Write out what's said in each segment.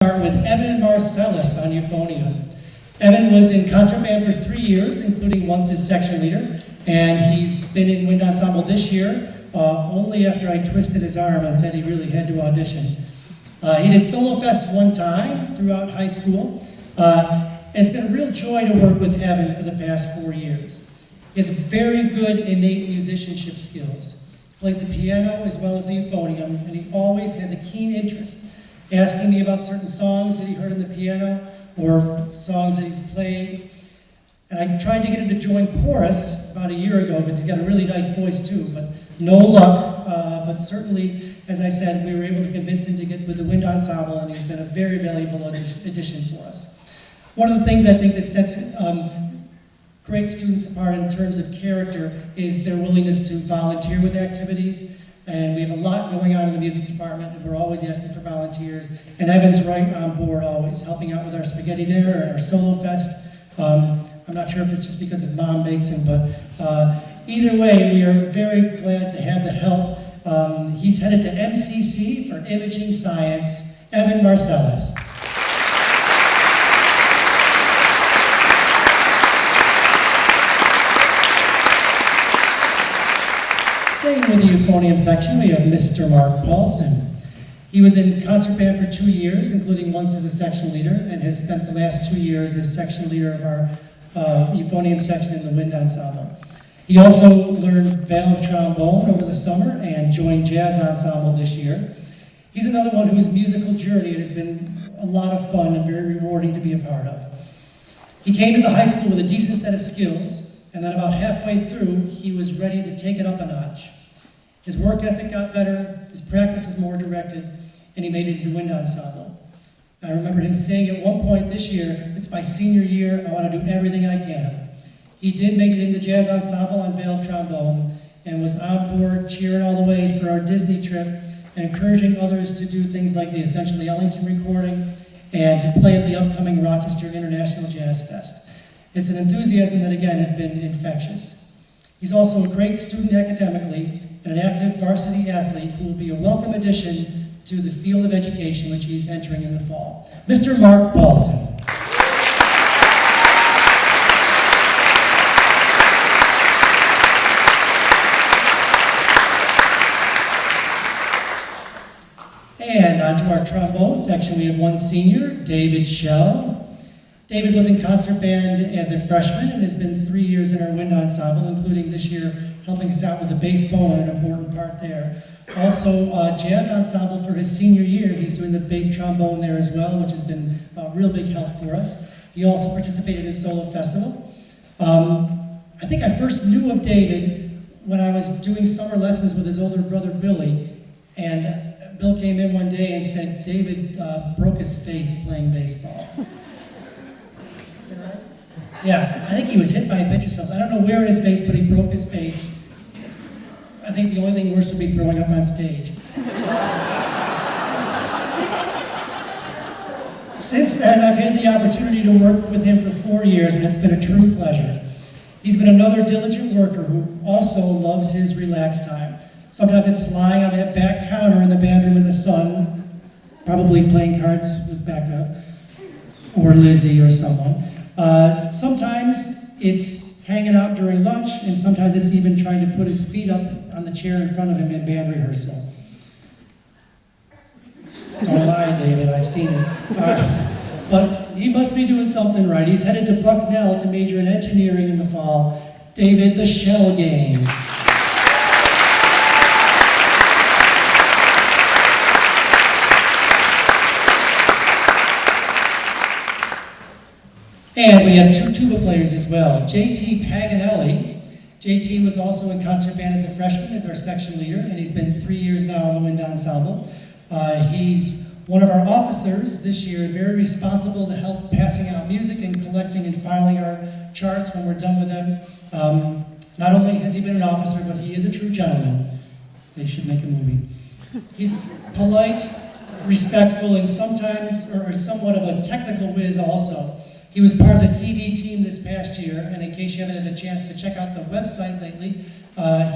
Start with Evan Marcellus on euphonium. Evan was in concert band for 3 years, including once as section leader, and he's been in wind ensemble this year, only after I twisted his arm and said he really had to audition. He did Solo Fest one time throughout high school, and it's been a real joy to work with Evan for the past 4 years. He has very good innate musicianship skills. He plays the piano as well as the euphonium, and he always has a keen interest, asking me about certain songs that he heard on the piano or songs that he's played. And I tried to get him to join chorus about a year ago because he's got a really nice voice too, but no luck. But certainly, as I said, we were able to convince him to get with the wind ensemble, and he's been a very valuable addition for us. One of the things I think that sets great students apart in terms of character is their willingness to volunteer with activities. And we have a lot going on in the music department, and we're always asking for volunteers. And Evan's right on board always, helping out with our spaghetti dinner and our Solo Fest. I'm not sure if it's just because his mom makes him, but either way, we are very glad to have the help. He's headed to MCC for Imaging Science, Evan Marcellus. Staying with the euphonium section, we have Mr. Mark Paulson. He was in concert band for 2 years, including once as a section leader, and has spent the last 2 years as section leader of our euphonium section in the wind ensemble. He also learned valve trombone over the summer and joined jazz ensemble this year. He's another one whose musical journey has been a lot of fun and very rewarding to be a part of. He came into high school with a decent set of skills, and then about halfway through, he was ready to take it up a notch. His work ethic got better, his practice was more directed, and he made it into wind ensemble. I remember him saying at one point this year, "It's my senior year, I want to do everything I can." He did make it into jazz ensemble on valve trombone, and was on board cheering all the way for our Disney trip, and encouraging others to do things like the Essentially Ellington recording, and to play at the upcoming Rochester International Jazz Fest. It's an enthusiasm that, again, has been infectious. He's also a great student academically, and an active varsity athlete who will be a welcome addition to the field of education which he's entering in the fall. Mr. Mark Paulson. And on to our trombone section, we have one senior, David Schell. David was in concert band as a freshman and has been 3 years in our wind ensemble, including this year helping us out with the bass bow, an important part there. Also, jazz ensemble for his senior year. He's doing the bass trombone there as well, which has been a real big help for us. He also participated in Solo Festival. I think I first knew of David when I was doing summer lessons with his older brother, Billy, and Bill came in one day and said, "David broke his face playing baseball." Yeah, I think he was hit by a pitch or something. I don't know where in his face, but he broke his face. I think the only thing worse would be throwing up on stage. Since then, I've had the opportunity to work with him for 4 years, and it's been a true pleasure. He's been another diligent worker who also loves his relaxed time. Sometimes it's lying on that back counter in the band room in the sun, probably playing cards with Becca, or Lizzie or someone. Sometimes it's hanging out during lunch, and sometimes it's even trying to put his feet up on the chair in front of him in band rehearsal. Don't lie, David, I've seen it. But he must be doing something right. He's headed to Bucknell to major in engineering in the fall. David, the Shell Game. And we have 2 tuba players as well. JT Paganelli. JT was also in concert band as a freshman, as our section leader, and he's been 3 years now on the wind ensemble. He's one of our officers this year, very responsible to help passing out music and collecting and filing our charts when we're done with them. Not only has he been an officer, but he is a true gentleman. They should make a movie. He's polite, respectful, and sometimes, or somewhat of a technical whiz also. He was part of the CD team this past year, and in case you haven't had a chance to check out the website lately,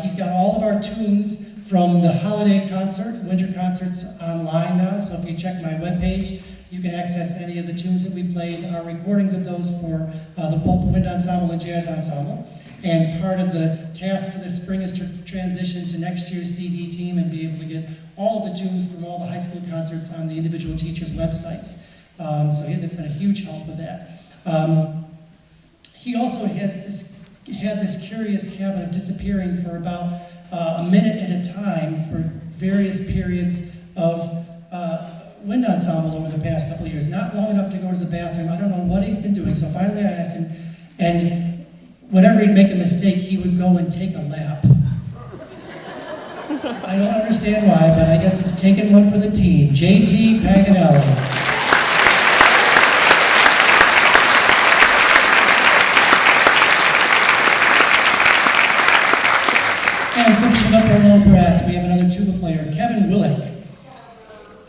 he's got all of our tunes from the holiday concert, winter concerts online now, so if you check my webpage, You can access any of the tunes that we played, our recordings of those for both the Wind Ensemble and Jazz Ensemble. And part of the task for this spring is to transition to next year's CD team and be able to get all of the tunes from all the high school concerts on the individual teachers' websites. So it's been a huge help with that. He also had this curious habit of disappearing for about a minute at a time for various periods of Wind Ensemble over the past couple of years. Not long enough to go to the bathroom. I don't know what he's been doing. So finally I asked him, and whenever he'd make a mistake, he would go and take a lap. I don't understand why, but I guess it's taking one for the team. JT Paganelli. And finishing up our low brass, we have another tuba player, Kevin Willick.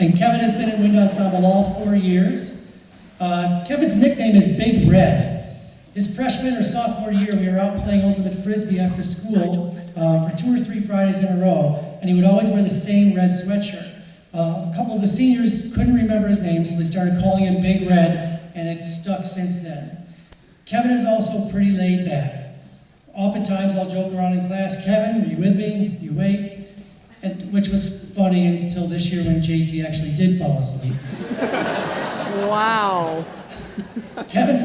And Kevin has been in Wind Ensemble all 4 years. Kevin's nickname is Big Red. His freshman or sophomore year, we were out playing Ultimate Frisbee after school for 2 or 3 Fridays in a row, and he would always wear the same red sweatshirt. A couple of the seniors couldn't remember his name, so they started calling him Big Red, and it's stuck since then. Kevin is also pretty laid back. Oftentimes I'll joke around in class, Kevin, are you with me? You awake? Which was funny until this year when JT actually did fall asleep. Wow. Kevin's